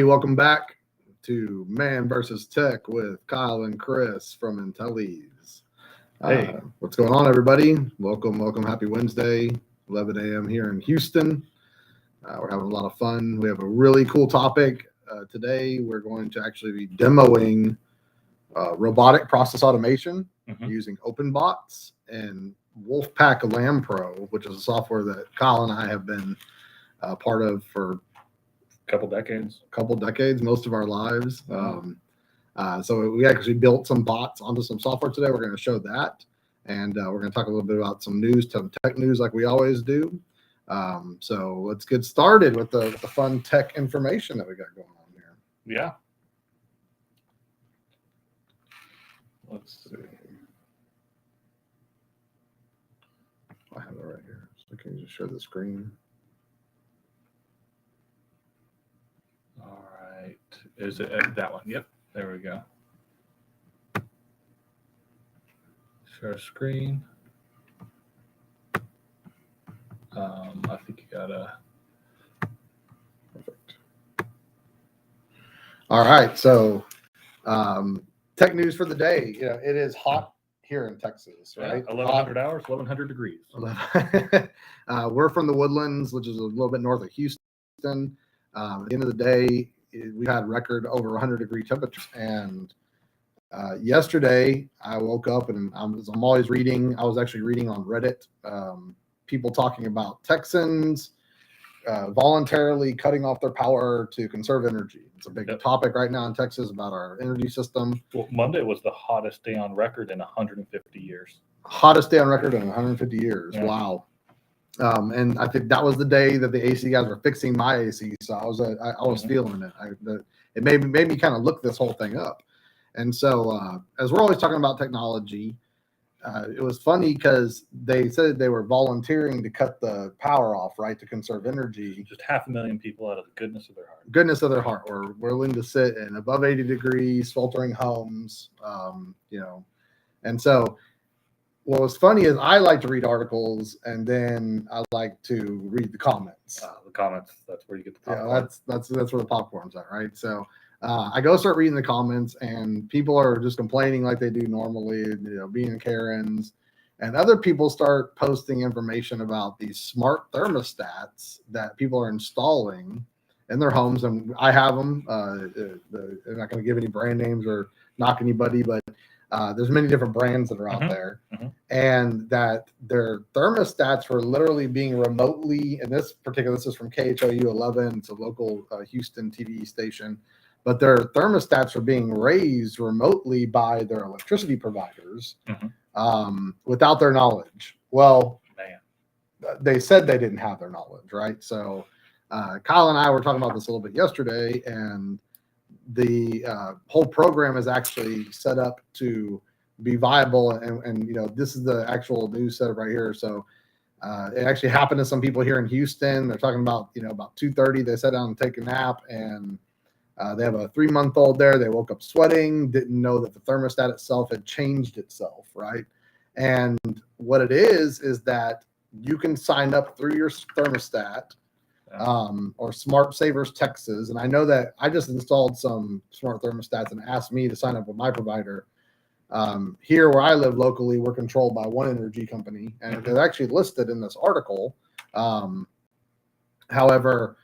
Welcome back to Man versus Tech with Kyle and Chris from Intellis. Hey. What's going on, everybody? Welcome. Happy Wednesday, 11 a.m. here in Houston. We're having a lot of fun. We have a really cool topic today. We're going to actually be demoing robotic process automation using OpenBots and WolfePak LandPro, which is a software that Kyle and I have been part of for couple decades, most of our lives. So we actually built some bots onto some software today. We're going to show that, and we're going to talk a little bit about some tech news like we always do. So let's get started with the fun tech information that we got going on here. Yeah. Let's see. I have it right here. So can you just share the screen? All right. Is it that one? Yep. There we go. Share screen. I think you gotta. Perfect. All right. So, tech news for the day. You know, it is hot here in Texas, right? 1,100 hours, 1,100 degrees. We're from the Woodlands, which is a little bit north of Houston. At the end of the day, we had record over 100-degree temperatures. And yesterday, I woke up and I'm always reading. I was actually reading on Reddit, people talking about Texans voluntarily cutting off their power to conserve energy. It's a big topic right now in Texas about our energy system. Well, Monday was the hottest day on record in 150 years. Hottest day on record in 150 years. Yeah. Wow. And I think that was the day that the AC guys were fixing my AC, so I was feeling it. It made me kind of look this whole thing up. And so as we're always talking about technology, it was funny because they said they were volunteering to cut the power off, right, to conserve energy. Just 500,000 people out of the goodness of their heart. Were willing to sit in above 80 degrees, sweltering homes, and so. What was funny is I like to read articles and then I like to read the comments. The comments, that's where you get the popcorn. Yeah, that's where the popcorn's at, right? So I go start reading the comments and people are just complaining like they do normally, being Karens. And other people start posting information about these smart thermostats that people are installing in their homes. And I have them. I'm not going to give any brand names or knock anybody, but there's many different brands that are out there, and that their thermostats were literally being remotely, this is from KHOU 11, it's a local Houston TV station, but their thermostats were being raised remotely by their electricity providers without their knowledge. Well, they said they didn't have their knowledge, right? So Kyle and I were talking about this a little bit yesterday, and the whole program is actually set up to be viable, and this is the actual news setup right here. So it actually happened to some people here in Houston. They're talking about about 2:30 they sat down and take a nap, and they have a 3-month-old there. They woke up sweating, didn't know that the thermostat itself had changed itself, right? And what it is that you can sign up through your thermostat or Smart Savers Texas. And I know that I just installed some smart thermostats and asked me to sign up with my provider. Here where I live locally, we're controlled by one energy company, and they're actually listed in this article. However,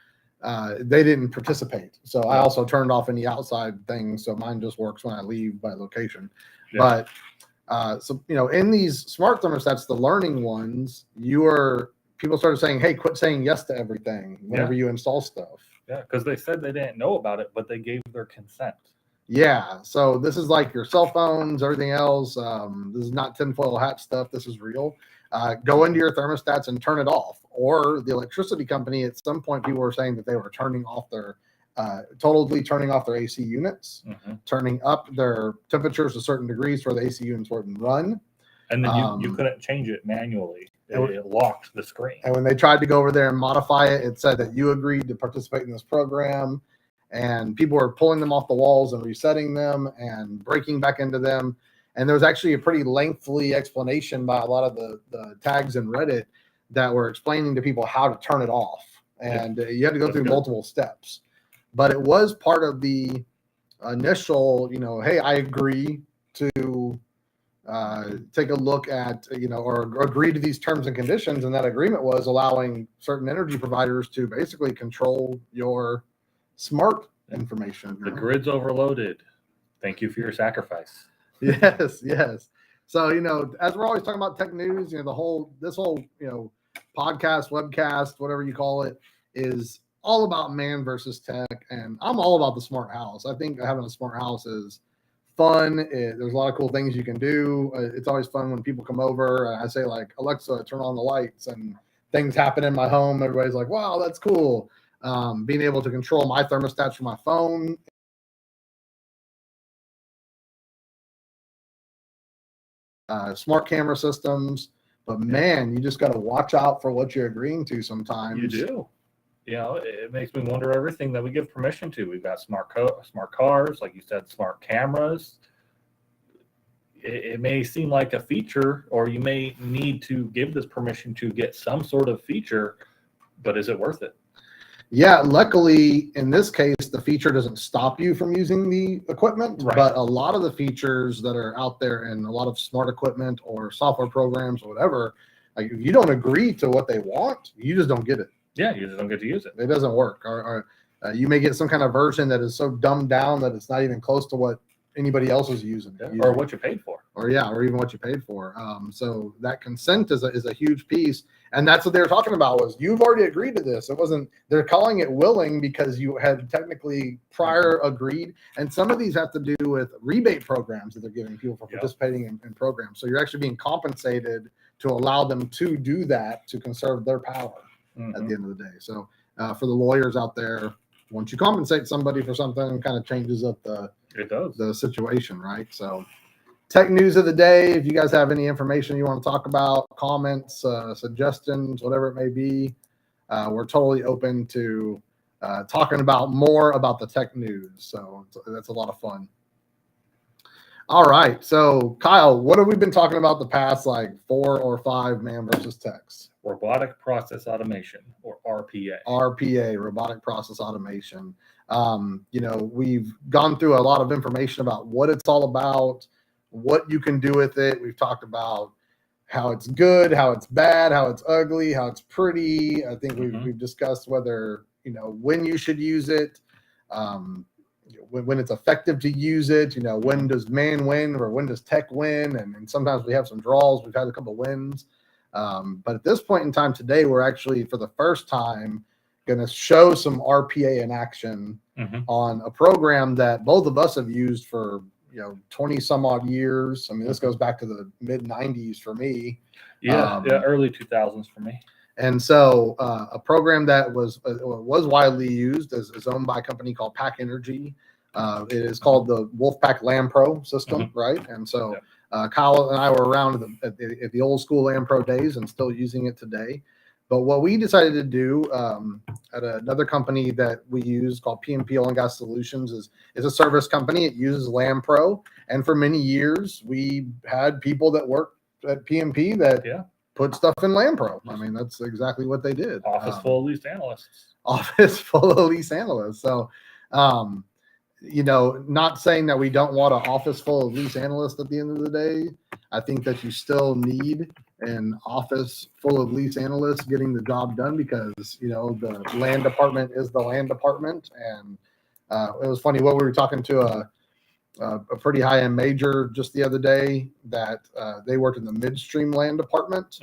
they didn't participate. So I also turned off any outside things. So mine just works when I leave by location. Yeah. But in these smart thermostats, the learning ones, people started saying, hey, quit saying yes to everything whenever you install stuff. Yeah, because they said they didn't know about it, but they gave their consent. Yeah, so this is like your cell phones, everything else. This is not tinfoil hat stuff. This is real. Go into your thermostats and turn it off. Or the electricity company, at some point, people were saying that they were totally turning off their AC units, turning up their temperatures to certain degrees where the AC units wouldn't run. And then you couldn't change it manually. It locked the screen. And when they tried to go over there and modify it, it said that you agreed to participate in this program. And people were pulling them off the walls and resetting them and breaking back into them. And there was actually a pretty lengthy explanation by a lot of the tags in Reddit that were explaining to people how to turn it off. And you had to go through multiple steps. but it was part of the initial, hey, I agree to take a look at, or agree to these terms and conditions. And that agreement was allowing certain energy providers to basically control your smart information. The grid's overloaded. Thank you for your sacrifice. Yes, yes. So, as we're always talking about tech news, this whole, podcast, webcast, whatever you call it, is all about man versus tech. And I'm all about the smart house. I think having a smart house is fun. There's a lot of cool things you can do. It's always fun when people come over. I say, like, Alexa, turn on the lights, and things happen in my home. Everybody's like, wow, that's cool. Being able to control my thermostats from my phone. Smart camera systems. But man, you just got to watch out for what you're agreeing to sometimes. You do. It makes me wonder everything that we give permission to. We've got smart cars, like you said, smart cameras. It may seem like a feature, or you may need to give this permission to get some sort of feature, but is it worth it? Yeah, luckily in this case, the feature doesn't stop you from using the equipment, right. But a lot of the features that are out there and a lot of smart equipment or software programs or whatever, like, if you don't agree to what they want, you just don't get it. Yeah, you just don't get to use it. It doesn't work. Or you may get some kind of version that is so dumbed down that it's not even close to what anybody else is using. Or what you paid for. Or even what you paid for. So that consent is a huge piece. And that's what they were talking about, was you've already agreed to this. It wasn't, they're calling it willing because you had technically prior agreed. And some of these have to do with rebate programs that they're giving people for participating in programs. So you're actually being compensated to allow them to do that, to conserve their power at the end of the day. So for the lawyers out there, once you compensate somebody for something, it kind of changes up the situation, right? So tech news of the day. If you guys have any information you want to talk about, comments, suggestions, whatever it may be, we're totally open to talking about more about the tech news. So that's a lot of fun. All right. So Kyle, what have we been talking about the past 4 or 5 man versus techs? Robotic process automation, or RPA. RPA, robotic process automation. We've gone through a lot of information about what it's all about, what you can do with it. We've talked about how it's good, how it's bad, how it's ugly, how it's pretty. I think we've discussed whether, when you should use it, when it's effective to use it, when does man win or when does tech win? And sometimes we have some draws. We've had a couple of wins. But at this point in time today, we're actually, for the first time, going to show some RPA in action on a program that both of us have used for 20 some odd years. I mean, this goes back to the mid 90s for me. Early 2000s for me. And so a program that was widely used is owned by a company called Pack Energy. It is called the WolfePak LandPro system, right? And so Kyle and I were around at the old school LandPro days and still using it today. But what we decided to do at another company that we use called PMP Oil and Gas Solutions is a service company. It uses LandPro. And for many years, we had people that worked at PMP that put stuff in LandPro. I mean, that's exactly what they did. Office full of lease analysts. Office full of lease analysts. So, not saying that we don't want an office full of lease analysts at the end of the day. I think that you still need an office full of lease analysts getting the job done because, the land department is the land department. And it was funny, what we were talking to a pretty high-end major just the other day that they worked in the midstream land department.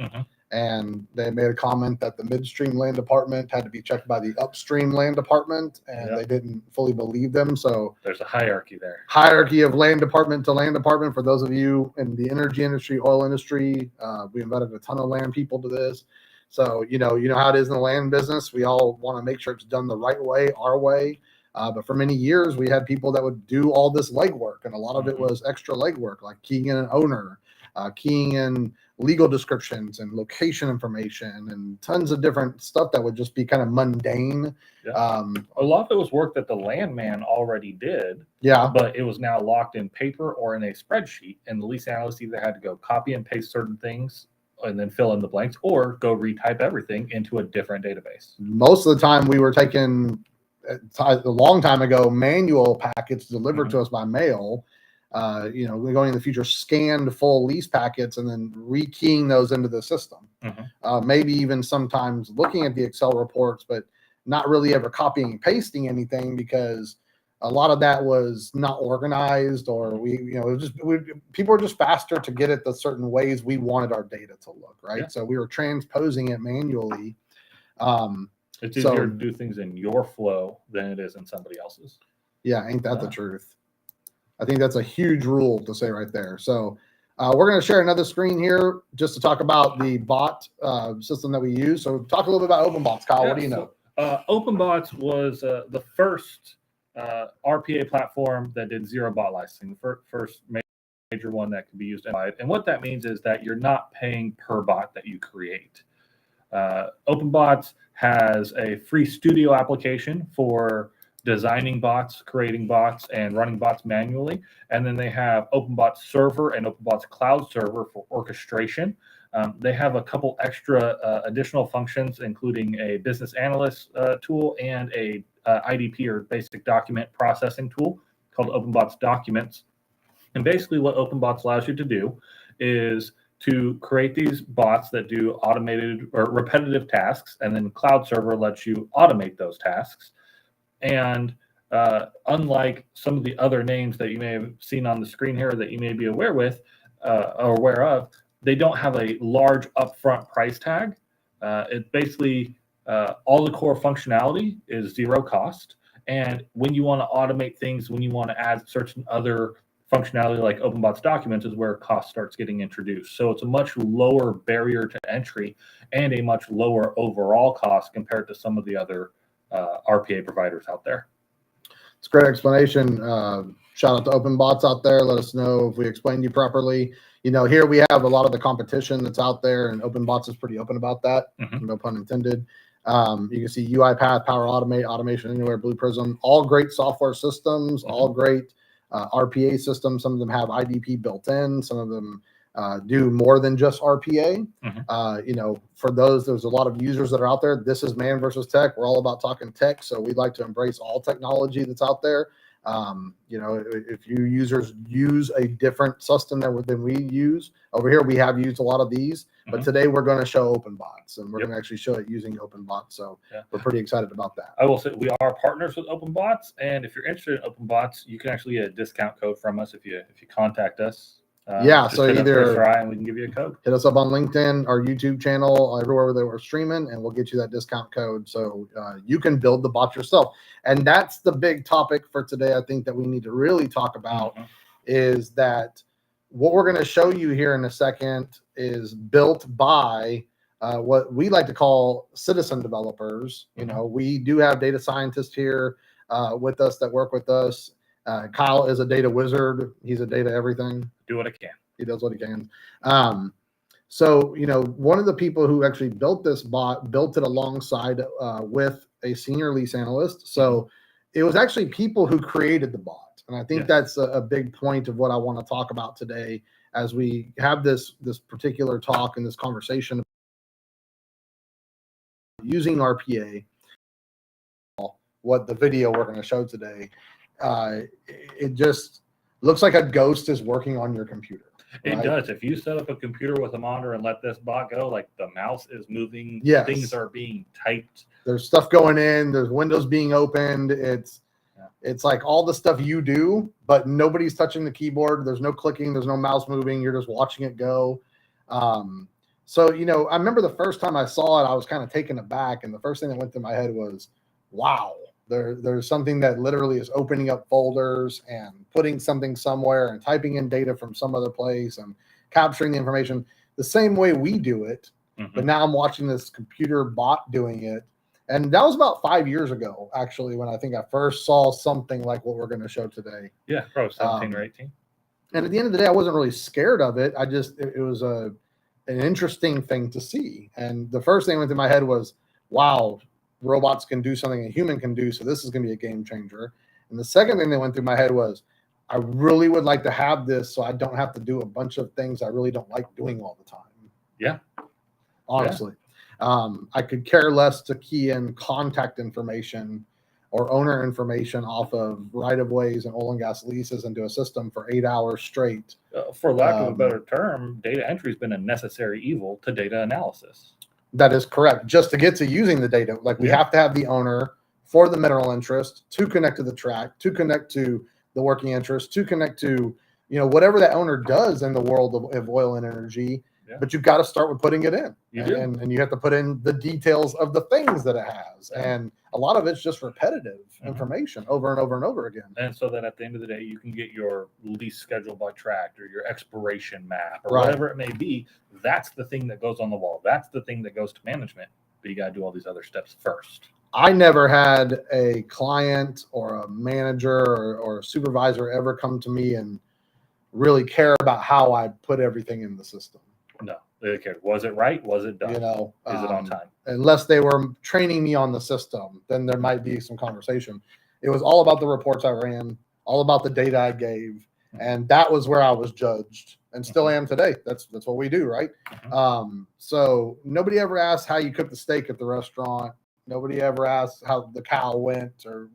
And they made a comment that the midstream land department had to be checked by the upstream land department, and they didn't fully believe them. So there's a hierarchy there. Hierarchy of land department to land department. For those of you in the energy industry, oil industry, we invited a ton of land people to this. So, you know how it is in the land business. We all want to make sure it's done the right way, our way. But for many years, we had people that would do all this legwork, and a lot of it was extra legwork, like keying in an owner, keying in legal descriptions and location information and tons of different stuff that would just be kind of mundane. A lot of it was work that the landman already did. But it was now locked in paper or in a spreadsheet, and the lease analyst either had to go copy and paste certain things and then fill in the blanks, or go retype everything into a different database. Most of the time we were taking a long time ago, manual packets delivered to us by mail. Going in the future, scanned full lease packets and then rekeying those into the system. Maybe even sometimes looking at the Excel reports, but not really ever copying and pasting anything because a lot of that was not organized, or people were just faster to get it the certain ways we wanted our data to look, right? Yeah. So we were transposing it manually. It's easier to do things in your flow than it is in somebody else's. Yeah, ain't that the truth? I think that's a huge rule to say right there. So we're going to share another screen here just to talk about the bot system that we use. So talk a little bit about OpenBots, Kyle. What do you know? OpenBots was the first RPA platform that did zero bot licensing, the first major one that can be used. And what that means is that you're not paying per bot that you create. OpenBots has a free studio application for designing bots, creating bots, and running bots manually. And then they have OpenBots Server and OpenBots Cloud Server for orchestration. They have a couple extra additional functions, including a business analyst tool and a IDP, or basic document processing tool, called OpenBots Documents. And basically what OpenBots allows you to do is to create these bots that do automated or repetitive tasks, and then Cloud Server lets you automate those tasks. And unlike some of the other names that you may have seen on the screen here that you may be aware of, they don't have a large upfront price tag. It basically, all the core functionality is zero cost. And when you want to automate things, when you want to add certain other functionality like OpenBots Documents, is where cost starts getting introduced. So it's a much lower barrier to entry and a much lower overall cost compared to some of the other RPA providers out there. It's a great explanation. Shout out to OpenBots out there. Let us know if we explained you properly. Here we have a lot of the competition that's out there, and OpenBots is pretty open about that. No pun intended. You can see UiPath, Power Automate, Automation Anywhere, Blue Prism, all great software systems, all great RPA systems. Some of them have IDP built in. Some of them do more than just RPA. For those, there's a lot of users that are out there. This is Man versus Tech. We're all about talking tech, so we'd like to embrace all technology that's out there. If you users use a different system than we use over here, we have used a lot of these, but today we're going to show OpenBots, and we're going to actually show it using OpenBots. So we're pretty excited about that. I will say we are partners with OpenBots, and if you're interested in OpenBots, you can actually get a discount code from us if you contact us. So either and we can give you a code. Hit us up on LinkedIn, our YouTube channel, everywhere that we're streaming, and we'll get you that discount code so you can build the bot yourself. And that's the big topic for today. I think that we need to really talk about is that what we're going to show you here in a second is built by what we like to call citizen developers. We do have data scientists here with us that work with us. Kyle is a data wizard. He's a data everything. Do what I can. He does what he can. So, one of the people who actually built this bot built it alongside with a senior lease analyst. So it was actually people who created the bot. And I think that's a big point of what I want to talk about today as we have this particular talk and this conversation using RPA. What the video we're going to show today, it just looks like a ghost is working on your computer. It does. If you set up a computer with a monitor and let this bot go, like the mouse is moving, things are being typed. There's stuff going in, there's windows being opened. It's like all the stuff you do, but nobody's touching the keyboard. There's no clicking, there's no mouse moving. You're just watching it go. So, I remember the first time I saw it, I was kind of taken aback. And the first thing that went through my head was, wow, there's something that literally is opening up folders and putting something somewhere and typing in data from some other place and capturing the information the same way we do it. But now I'm watching this computer bot doing it. And that was about 5 years ago, actually, when I think I first saw something like what we're going to show today. Yeah, probably 17 or 18. And at the end of the day, I wasn't really scared of it. It was an interesting thing to see. And the first thing that went through my head was, wow, robots can do something a human can do, so this is going to be a game changer. And the second thing that went through my head was, I really would like to have this so I don't have to do a bunch of things I really don't like doing all the time. Yeah. Honestly. I could care less to key in contact information or owner information off of right-of-ways and oil and gas leases into a system for 8 hours straight. For lack of a better term, data entry has been a necessary evil to data analysis. That is correct. Just to get to using the data, like we have to have the owner for the mineral interest to connect to the tract, to connect to the working interest, to connect to, whatever that owner does in the world of oil and energy. Yeah. But you've got to start with putting it in. And you have to put in the details of the things that it has. Yeah. And a lot of it's just repetitive information over and over and over again. And so that at the end of the day, you can get your lease schedule by tract or your expiration map or whatever it may be. That's the thing that goes on the wall. That's the thing that goes to management. But you got to do all these other steps first. I never had a client or a manager or a supervisor ever come to me and really care about how I put everything in the system. No, they cared. Was it right? Was it done? Is it on time? Unless they were training me on the system, then there might be some conversation. It was all about the reports I ran, all about the data I gave, and that was where I was judged, and still am today. That's what we do, right? So nobody ever asked how you cook the steak at the restaurant. Nobody ever asked how the cow went, or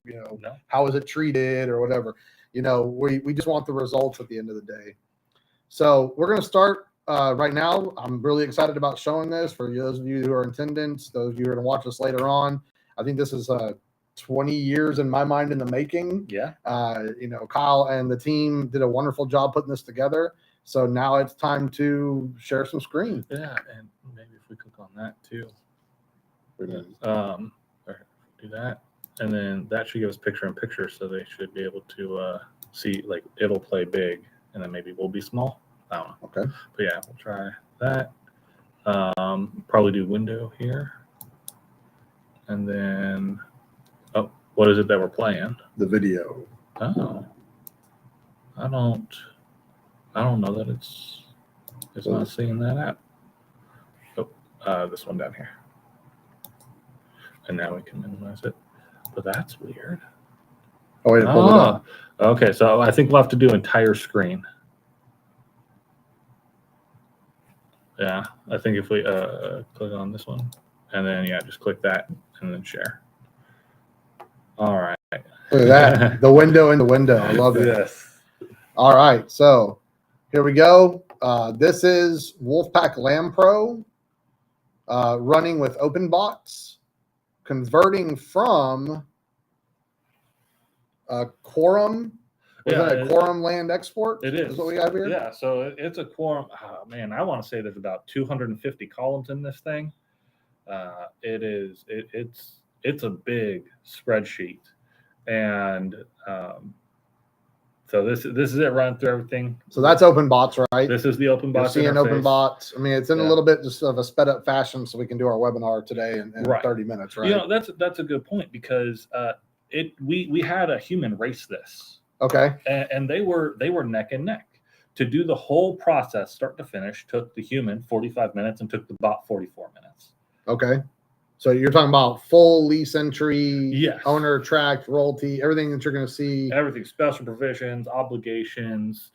how was it treated, or whatever. We just want the results at the end of the day. So we're going to start. Right now, I'm really excited about showing this for those of you who are in attendance, those of you who are going to watch this later on. I think this is 20 years in my mind in the making. Yeah. Kyle and the team did a wonderful job putting this together. So now it's time to share some screen. Yeah, and maybe if we click on that too. Do that, and then that should give us picture-in-picture, so they should be able to see, like, it'll play big, and then maybe we'll be small. I don't know. Okay. But yeah, we'll try that. Probably do window here. And then, what is it that we're playing? The video. Oh. I don't know that it's not seeing that app. This one down here. And now we can minimize it. But that's weird. Oh, wait, pull it up. Okay, so I think we'll have to do entire screen. Yeah, I think if we click on this one, and then just click that and then share. All right. Look at that. The window in the window. I love it. Yes. All right. So here we go. This is WolfePak LandPro running with OpenBots, converting from Quorum. Is that a Quorum land export? It is. Is what we have here? Yeah, so it's a Quorum. Oh, man, I want to say there's about 250 columns in this thing. It's a big spreadsheet, and so this is it running through everything. So that's OpenBots, right? This is the OpenBots. You're seeing OpenBots. I mean, it's in a little bit just of a sped up fashion, so we can do our webinar today in 30 minutes, right? That's a good point, because we had a human race this. Okay. And they were neck and neck. To do the whole process, start to finish, took the human 45 minutes and took the bot 44 minutes. Okay. So you're talking about full lease entry, yes, owner, tract, royalty, everything that you're going to see. Everything, special provisions, obligations,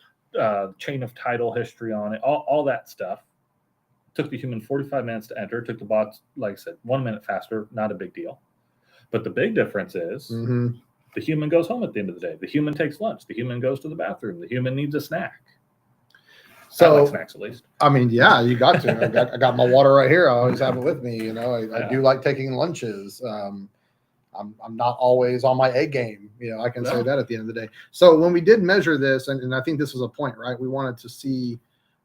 chain of title history on it, all that stuff. Took the human 45 minutes to enter. Took the bots, like I said, 1 minute faster. Not a big deal. But the big difference is the human goes home at the end of the day. The human takes lunch. The human goes to the bathroom. The human needs a snack. So I like snacks, at least. I mean, yeah, you got to. I got my water right here. I always have it with me. I do like taking lunches. I'm not always on my A game. I can say that at the end of the day. So when we did measure this, and I think this was a point, right? We wanted to see.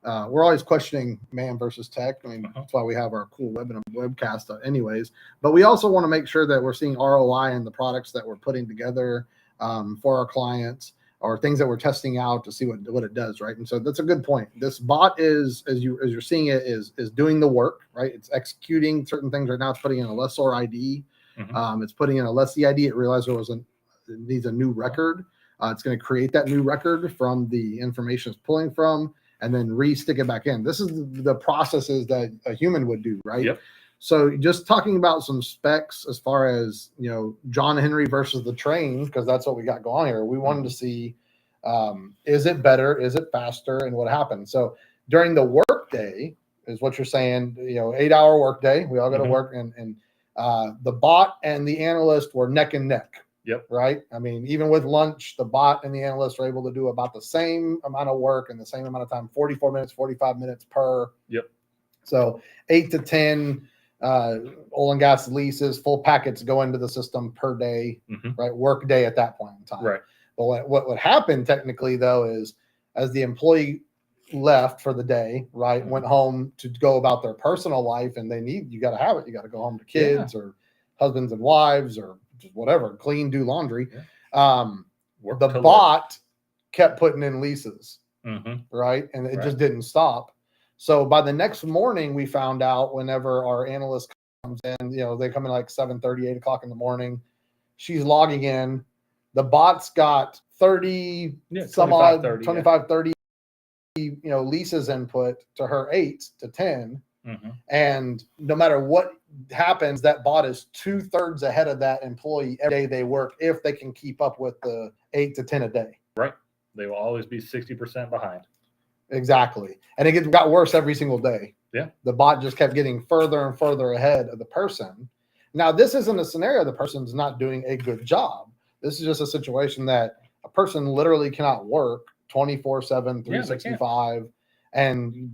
We're always questioning man versus tech. I mean, that's why we have our cool webcast anyways. But we also want to make sure that we're seeing ROI in the products that we're putting together for our clients, or things that we're testing out to see what it does, right? And so that's a good point. This bot is, as you're seeing it, is doing the work, right? It's executing certain things right now. It's putting in a lessor ID. It's putting in a lessee ID. It realized it needs a new record. It's going to create that new record from the information it's pulling from, and then re-stick it back in. This is the processes that a human would do, right? Yep. So just talking about some specs as far as, John Henry versus the train, because that's what we got going here. We wanted to see, is it better? Is it faster? And what happened? So during the work day is what you're saying, 8-hour work day. We all go to work, and the bot and the analyst were neck and neck. Yep. Right. I mean, even with lunch, the bot and the analyst are able to do about the same amount of work in the same amount of time, 44 minutes, 45 minutes per. Yep. So 8 to 10 oil and gas leases, full packets go into the system per day, right? Work day at that point in time. Right. But what would happen technically though is as the employee left for the day, right, went home to go about their personal life, and you got to have it. You got to go home to kids or husbands and wives or just whatever, clean, do laundry. The bot kept putting in leases, right, and it just didn't stop. So by the next morning, we found out whenever our analyst comes in, they come in like 7:30, 8 o'clock in the morning. She's logging in. The bot's got 30, some odd, 25, 30, leases input to her 8 to 10. And no matter what happens, that bot is 2/3 ahead of that employee every day they work if they can keep up with the 8 to 10 a day. Right. They will always be 60% behind. Exactly. And it got worse every single day. Yeah. The bot just kept getting further and further ahead of the person. Now, this isn't a scenario the person's not doing a good job. This is just a situation that a person literally cannot work 24/7, 365, and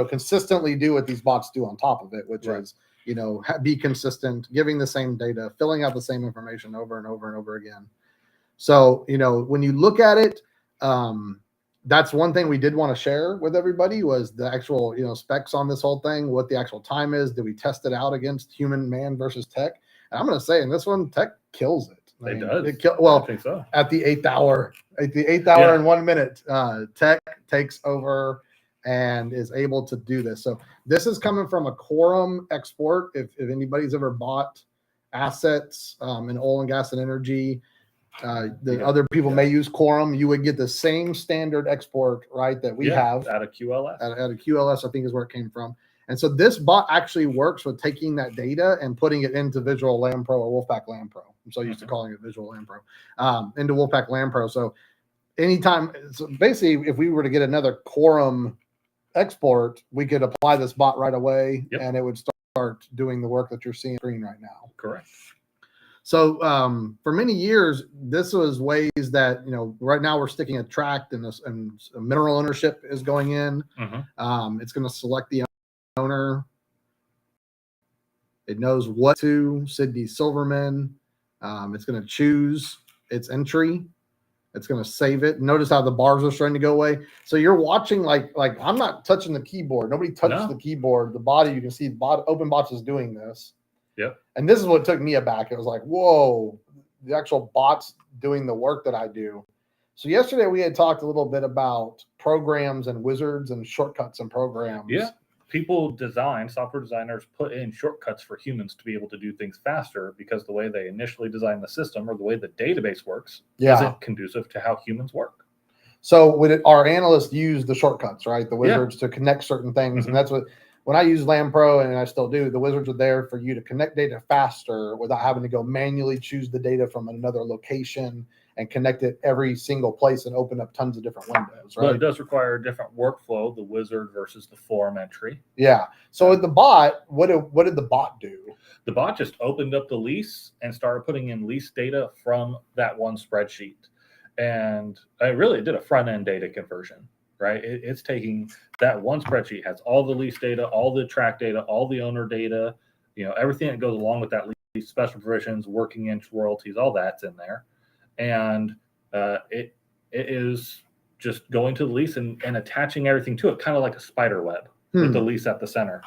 consistently do what these bots do on top of it, which is be consistent, giving the same data, filling out the same information over and over and over again. So when you look at it, that's one thing we did want to share with everybody was the actual specs on this whole thing, what the actual time is. Did we test it out against man versus tech? And I'm going to say in this one, tech kills it. It does. Well, I think so. At the eighth hour and 1 minute, tech takes over and is able to do this. So this is coming from a quorum export. If anybody's ever bought assets in oil and gas and energy, other people may use quorum. You would get the same standard export, right, that we have out of QLS. Out of QLS, I think is where it came from. And so this bot actually works with taking that data and putting it into Visual LandPro or WolfePak LandPro. I'm so used to calling it Visual LandPro, into WolfePak LandPro. So basically, if we were to get another quorum export, we could apply this bot right away, and it would start doing the work that you're seeing on screen right now. Correct. So for many years, this was ways that, right now we're sticking a tract and mineral ownership is going in. It's going to select the owner. It knows what to Sydney Silverman. It's going to choose its entry. It's going to save it. Notice how the bars are starting to go away. So you're watching like I'm not touching the keyboard. Nobody touched the keyboard. The body, you can see OpenBots is doing this. Yep. And this is what took me aback. It was like, whoa, the actual bot's doing the work that I do. So yesterday we had talked a little bit about programs and wizards and shortcuts and programs. Yeah. Software designers put in shortcuts for humans to be able to do things faster because the way they initially designed the system or the way the database works isn't conducive to how humans work. So our analysts use the shortcuts, right? The wizards to connect certain things. And that's when I use LandPro, and I still do, the wizards are there for you to connect data faster without having to go manually choose the data from another location and connect it every single place and open up tons of different windows, right? But it does require a different workflow, the wizard versus the form entry. Yeah. So with the bot, what did the bot do? The bot just opened up the lease and started putting in lease data from that one spreadsheet. And it did a front-end data conversion, right? It's taking that one spreadsheet, has all the lease data, all the tract data, all the owner data, everything that goes along with that lease, special provisions, working inch royalties, all that's in there. And it is just going to the lease and attaching everything to it, kind of like a spider web with the lease at the center.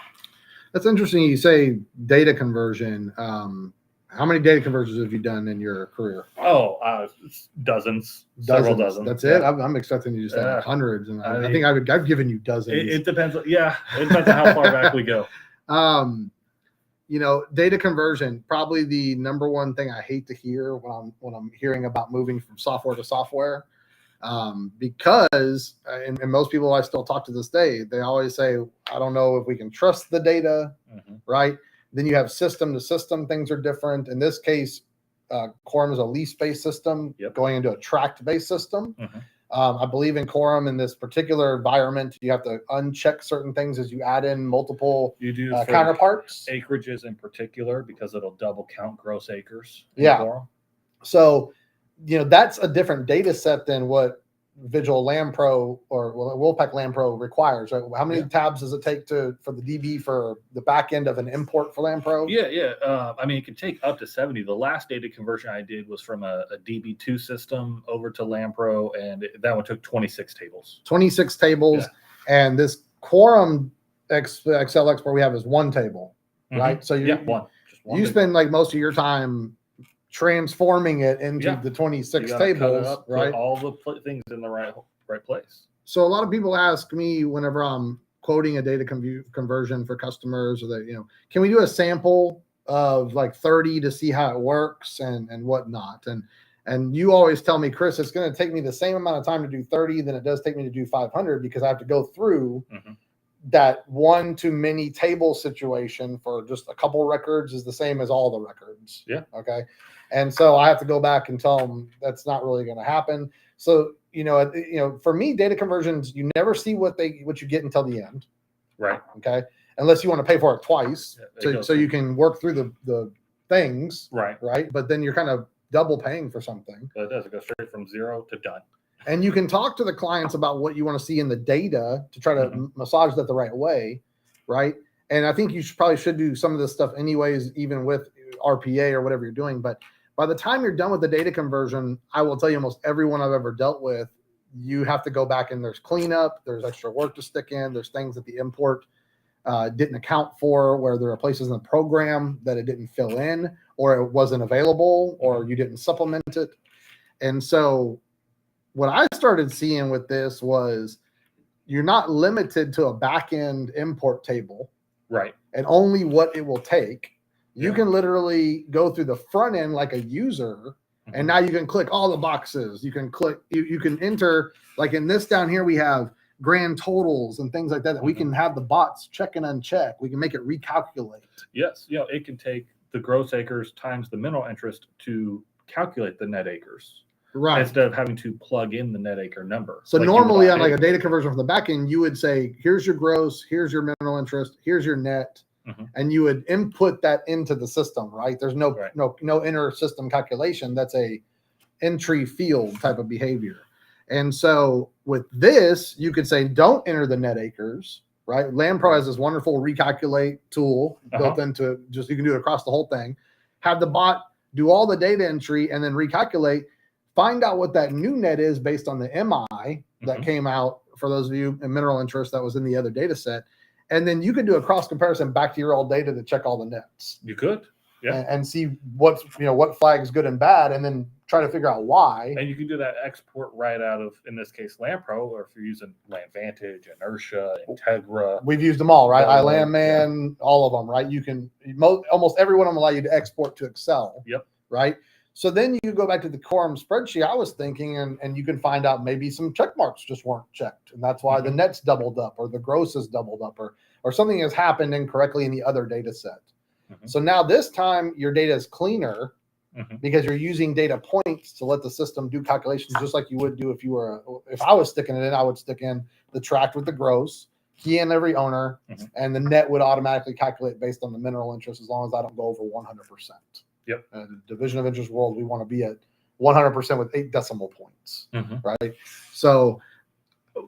That's interesting. You say data conversion. How many data conversions have you done in your career? Dozens. Several dozens. That's it? I'm expecting you to say hundreds. And I think I've given you dozens. It depends. Yeah. It depends on how far back we go. Data conversion, probably the number one thing I hate to hear when I'm hearing about moving from software to software. Because and most people I still talk to this day, they always say, I don't know if we can trust the data, right? Then you have system to system, things are different. In this case, Quorum is a lease-based system going into a tract-based system. I believe in Quorum in this particular environment, you have to uncheck certain things as you add in multiple counterparts. Acreages in particular, because it'll double count gross acres. Yeah. So, that's a different data set than what Visual LandPro or WolfePak LandPro requires, right? How many tabs does it take for the DB for the back end of an import for LandPro? Yeah. I mean, it can take up to 70. The last data conversion I did was from a DB2 system over to LandPro, and that one took 26 tables. 26 tables, and this Quorum Excel export we have is one table, right? So you spend like most of your time transforming it into the 26 tables, up, right? Put all the things in the right place. So a lot of people ask me whenever I'm quoting a data conversion for customers, or that, can we do a sample of like 30 to see how it works and whatnot? And you always tell me, Chris, it's going to take me the same amount of time to do 30 than it does take me to do 500, because I have to go through that one to many table situation for just a couple records is the same as all the records. Yeah. Okay. And so I have to go back and tell them that's not really going to happen. So, for me, data conversions, you never see what you get until the end. Right. Okay. Unless you want to pay for it twice. So you can work through the things. Right. Right. But then you're kind of double paying for something. But it does. It goes straight from 0 to done. And you can talk to the clients about what you want to see in the data to try to massage that the right way, right? And I think you probably should do some of this stuff anyways, even with RPA or whatever you're doing. But by the time you're done with the data conversion, I will tell you almost everyone I've ever dealt with, you have to go back and there's cleanup, there's extra work to stick in, there's things that the import didn't account for, where there are places in the program that it didn't fill in, or it wasn't available, or you didn't supplement it. And so what I started seeing with this was you're not limited to a back-end import table, right? And only what it will take. You can literally go through the front end like a user, and now you can click all the boxes. You can click, you can enter, like in this down here, we have grand totals and things like that we can have the bots check and uncheck. We can make it recalculate. Yes, it can take the gross acres times the mineral interest to calculate the net acres. Right. Instead of having to plug in the net acre number. So normally on like a data conversion from the back end, you would say, here's your gross, here's your mineral interest, here's your net, and you would input that into the system, right? There's no inner system calculation. That's a entry field type of behavior. And so with this, you could say, don't enter the net acres, right? LandPro has this wonderful recalculate tool built into just, you can do it across the whole thing. Have the bot do all the data entry and then recalculate. Find out what that new net is based on the MI that came out, for those of you in mineral interest that was in the other data set. And then you could do a cross comparison back to your old data to check all the nets. You could, and see what flags good and bad, and then try to figure out why. And you can do that export right out of, in this case, LandPro, or if you're using LandVantage, Inertia, Integra. We've used them all, right? iLandman, all of them, right? You can, almost every one of them allow you to export to Excel. Yep. Right? So then you go back to the Quorum spreadsheet I was thinking, and you can find out maybe some check marks just weren't checked. And that's why the net's doubled up, or the gross is doubled up, or something has happened incorrectly in the other data set. So now this time your data is cleaner because you're using data points to let the system do calculations just like you would do if I was sticking it in. I would stick in the tract with the gross, key in every owner, and the net would automatically calculate based on the mineral interest as long as I don't go over 100%. Yep. The division of interest world, we want to be at 100% with 8 decimal points, right? So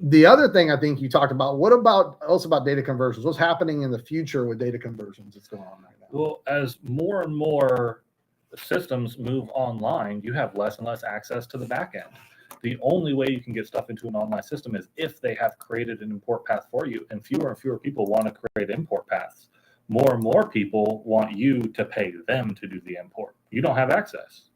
the other thing I think you talked about, what about data conversions? What's happening in the future with data conversions that's going on right now? Well, as more and more systems move online, you have less and less access to the back end. The only way you can get stuff into an online system is if they have created an import path for you, and fewer people want to create import paths. More and more people want you to pay them to do the import. You don't have access.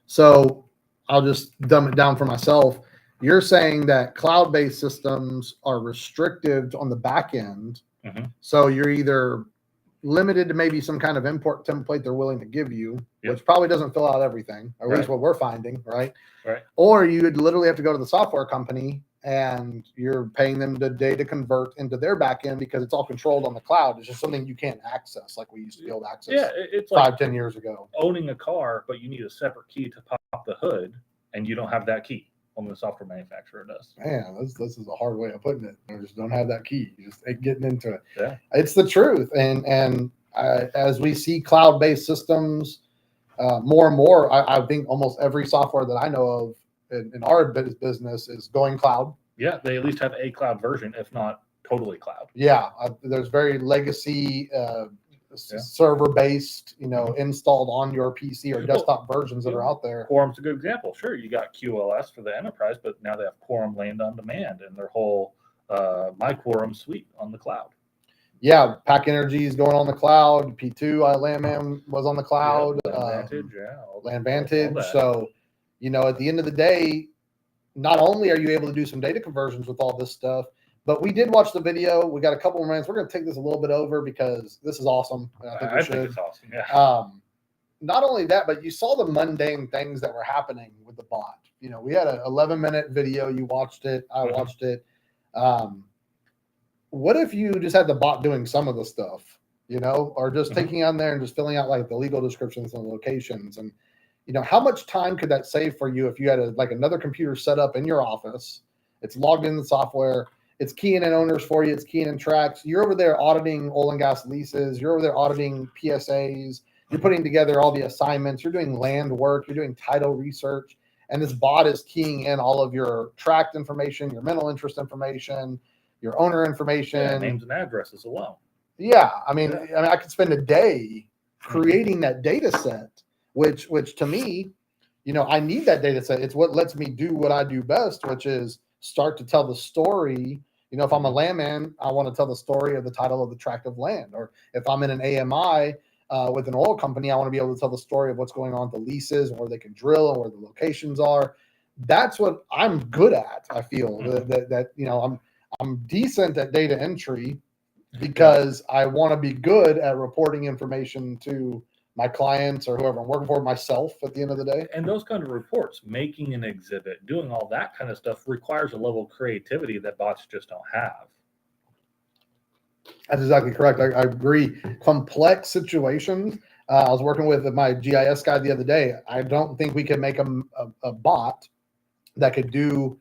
So I'll just dumb it down for myself. You're saying that cloud-based systems are restrictive on the back end. So you're either limited to maybe some kind of import template they're willing to give you, which probably doesn't fill out everything, or at least what we're finding, right? Or you would literally have to go to the software company and you're paying them to data convert into their back end because it's all controlled on the cloud. It's just something you can't access like we used to be able to access it's 5-10 years ago. Owning a car, but you need a separate key to pop the hood, and you don't have that key. Only the software manufacturer does. Man, this is a hard way of putting it. I just don't have that key. You just ain't getting into it. Yeah. It's the truth. And as we see cloud-based systems more and more, I think almost every software that I know of in our business is going cloud. Yeah, they at least have a cloud version, if not totally cloud. Yeah, there's very legacy server based, installed on your PC or desktop versions that are out there. Quorum's a good example. Sure, you got QoS for the enterprise, but now they have Quorum Land on Demand and their whole My Quorum suite on the cloud. Yeah, Pack Energy is going on the cloud. P2 LandMan was on the cloud. LandVantage, LandVantage. So, at the end of the day, not only are you able to do some data conversions with all this stuff, but we did watch the video. We got a couple of minutes. We're going to take this a little bit over because this is awesome. I think it's awesome. Yeah. Not only that, but you saw the mundane things that were happening with the bot. We had an 11-minute video. You watched it. I watched it. What if you just had the bot doing some of the stuff, or just taking on there and just filling out like the legal descriptions and locations, and how much time could that save for you if you had another computer set up in your office? It's logged in the software. It's keying in owners for you. It's keying in tracts. You're over there auditing oil and gas leases. You're over there auditing PSAs. You're putting together all the assignments. You're doing land work. You're doing title research. And this bot is keying in all of your tract information, your mineral interest information, your owner information, names and addresses alone. Yeah, I mean, I could spend a day creating that data set, which to me, I need that data set. It's what lets me do what I do best, which is start to tell the story. If I'm a landman, I want to tell the story of the title of the tract of land, or if I'm in an AMI with an oil company, I want to be able to tell the story of what's going on with the leases and where they can drill and where the locations are. That's what I'm good at. I feel that I'm decent at data entry because I want to be good at reporting information to my clients or whoever I'm working for, myself at the end of the day. And those kind of reports, making an exhibit, doing all that kind of stuff requires a level of creativity that bots just don't have. That's exactly correct. I agree. Complex situations. I was working with my GIS guy the other day. I don't think we can make a bot that could do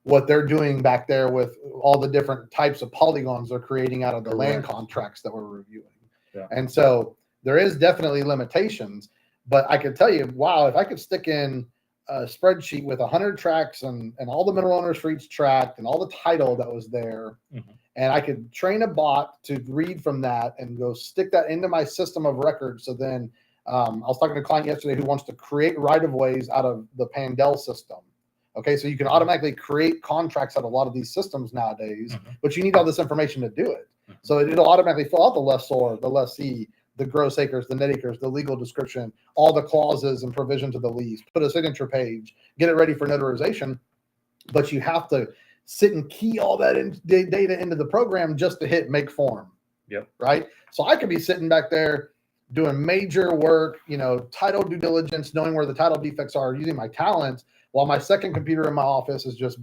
what they're doing back there with all the different types of polygons they're creating out of the land contracts that we're reviewing. Yeah. And so there is definitely limitations, but I could tell you, wow, if I could stick in a spreadsheet with 100 tracts and all the mineral owners for each tract and all the title that was there, and I could train a bot to read from that and go stick that into my system of records. So then I was talking to a client yesterday who wants to create right-of-ways out of the Pandel system. Okay, so you can automatically create contracts out of a lot of these systems nowadays, but you need all this information to do it. So it'll automatically fill out the lessor, the lessee, the gross acres, the net acres, the legal description, all the clauses and provisions of the lease, put a signature page, get it ready for notarization. But you have to sit and key all that data into the program just to hit make form. Yep. Right. So I could be sitting back there doing major work, title due diligence, knowing where the title defects are, using my talents, while my second computer in my office is just,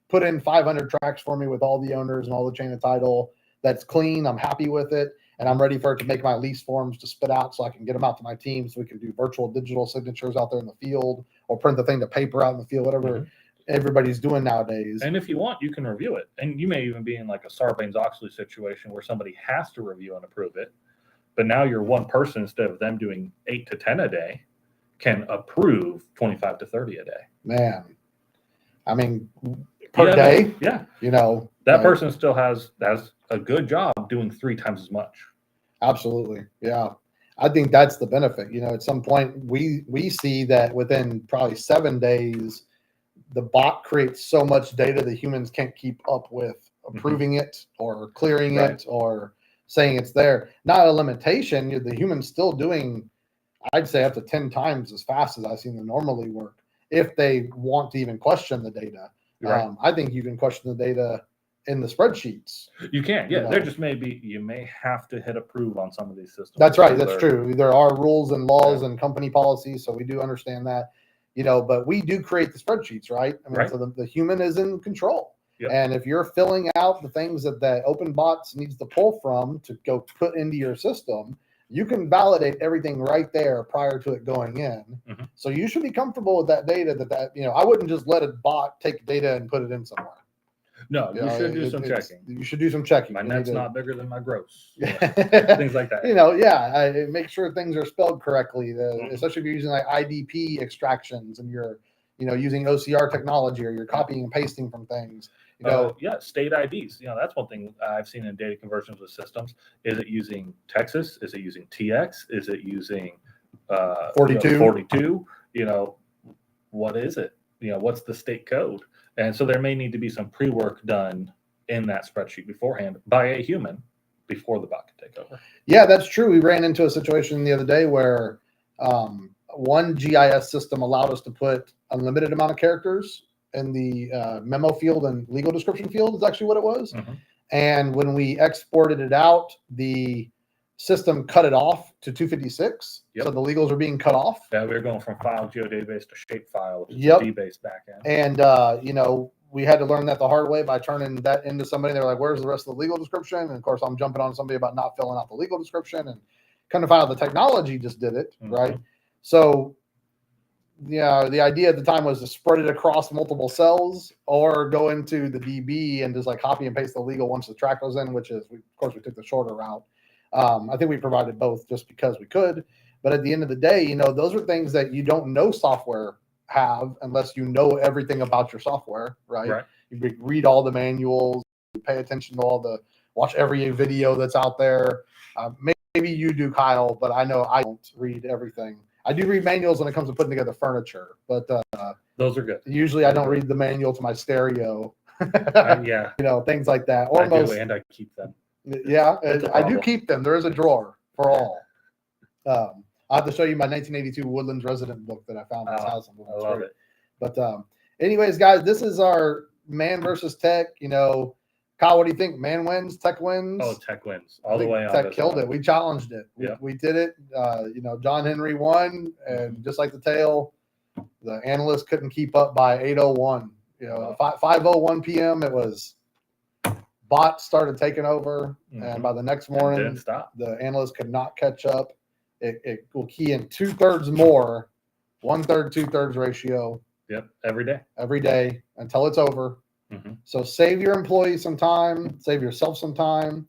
put in 500 tracks for me with all the owners and all the chain of title. That's clean. I'm happy with it. And I'm ready for it to make my lease forms to spit out so I can get them out to my team so we can do virtual digital signatures out there in the field or print the thing to paper out in the field, whatever everybody's doing nowadays. And if you want, you can review it. And you may even be in like a Sarbanes-Oxley situation where somebody has to review and approve it. But now you're one person instead of them doing 8 to 10 a day can approve 25 to 30 a day. Man, I mean, per day. Yeah. That person still has a good job doing 3 times as much. Absolutely. Yeah. I think that's the benefit. At some point we see that within probably 7 days, the bot creates so much data that humans can't keep up with approving it or clearing it or saying it's there. Not a limitation. The human's still doing, I'd say, up to 10 times as fast as I've seen them normally work if they want to even question the data. Right. I think you can question the data in the spreadsheets. You can, yeah. There just may be, you may have to hit approve on some of these systems. That's right. That's true. There are rules and laws and company policies, so we do understand that. But we do create the spreadsheets, right? I mean, so the human is in control. Yep. And if you're filling out the things that open bots needs to pull from to go put into your system, you can validate everything right there prior to it going in. So you should be comfortable with that data I wouldn't just let a bot take data and put it in somewhere. No, you should do some checking. You should do some checking. My net's not bigger than my gross. Yeah. Things like that. Make sure things are spelled correctly, especially if you're using like IDP extractions and you're, using OCR technology or you're copying and pasting from things. State IDs. That's one thing I've seen in data conversions with systems. Is it using Texas? Is it using TX? Is it using 42? 42? What is it? What's the state code? And so there may need to be some pre-work done in that spreadsheet beforehand by a human before the bot can take over. Yeah, that's true. We ran into a situation the other day where one GIS system allowed us to put unlimited amount of characters in the memo field and legal description field is actually what it was. Mm-hmm. And when we exported it out, the system cut it off to 256. Yep. So the legals are being cut off. Yeah, we were going from file geodatabase to shapefile, which is Yep. a D-based backend. And, we had to learn that the hard way by turning that into somebody. They're like, where's the rest of the legal description? And of course, I'm jumping on somebody about not filling out the legal description, and kind of find out the technology just did it. Mm-hmm. Right. So, the idea at the time was to spread it across multiple cells or go into the DB and just like copy and paste the legal once the track goes in, which is, of course, we took the shorter route. I think we provided both just because we could. But at the end of the day, those are things that you don't know software have unless you know everything about your software, right? You read all the manuals, you pay attention to watch every video that's out there. Maybe you do, Kyle, but I know I don't read everything. I do read manuals when it comes to putting together furniture, but those are good. Usually I don't read the manual to my stereo. Yeah. Things like that. Or and I keep them. Yeah, I do keep them. There is a drawer for all. I'll have to show you my 1982 Woodlands resident book that I found in this house. I love it. But anyways, guys, this is our man versus tech. Kyle, what do you think? Man wins, tech wins? Oh, tech wins all the way on. Tech killed it. We challenged it. Yeah. We did it. John Henry won, and just like the tale, the analyst couldn't keep up by 8:01. 5:01 p.m. it was. Bots started taking over, and by the next morning, the analyst could not catch up. It will key in 2/3 more, 1/3, 2/3 ratio. Yep, every day until it's over. Mm-hmm. So save your employees some time, save yourself some time.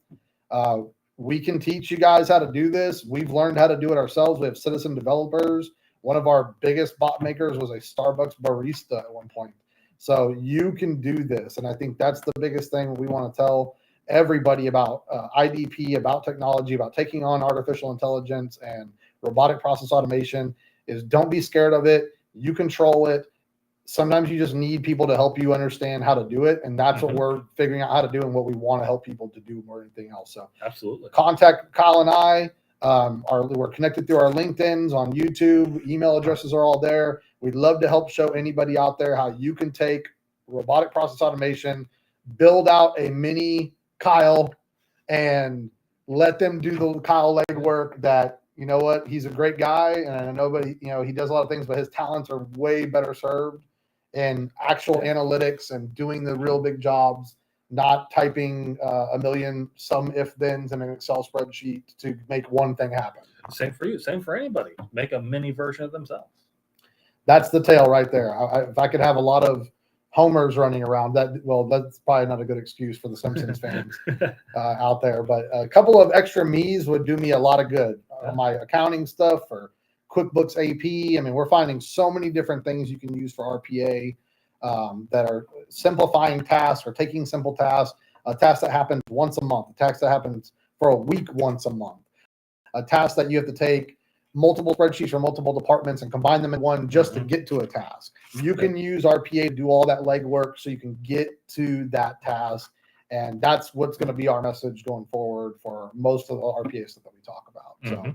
We can teach you guys how to do this. We've learned how to do it ourselves. We have citizen developers. One of our biggest bot makers was a Starbucks barista at one point. So you can do this. And I think that's the biggest thing we want to tell everybody about IDP, about technology, about taking on artificial intelligence and robotic process automation is don't be scared of it. You control it. Sometimes you just need people to help you understand how to do it. And that's what we're figuring out how to do and what we want to help people to do more than anything else. So absolutely contact Kyle and I. We're connected through our LinkedIn's on YouTube. Email addresses are all there. We'd love to help show anybody out there how you can take robotic process automation, build out a mini Kyle, and let them do the Kyle legwork. That he's a great guy, and nobody, he does a lot of things, but his talents are way better served in actual analytics and doing the real big jobs. Not typing a million some if thens in an Excel spreadsheet to make one thing happen. Same for you. Same for anybody. Make a mini version of themselves. That's the tale right there. If I could have a lot of Homers running around, that's probably not a good excuse for the Simpsons fans out there. But a couple of extra me's would do me a lot of good. My accounting stuff or QuickBooks AP. I mean, we're finding so many different things you can use for RPA. That are simplifying tasks or taking simple tasks, a task that happens once a month, a task that happens for a week once a month, a task that you have to take multiple spreadsheets from multiple departments and combine them in one just to get to a task. You can use RPA to do all that legwork so you can get to that task. And that's what's going to be our message going forward for most of the RPA stuff that we talk about. So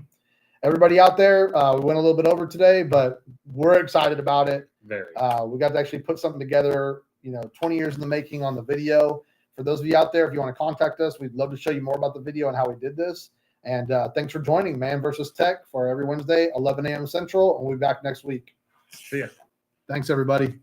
everybody out there, we went a little bit over today, but we're excited about it. Very. We got to actually put something together, 20 years in the making on the video. For those of you out there, if you want to contact us, we'd love to show you more about the video and how we did this. And thanks for joining Man versus Tech for every Wednesday, 11 a.m. Central. And we'll be back next week. See ya. Thanks, everybody.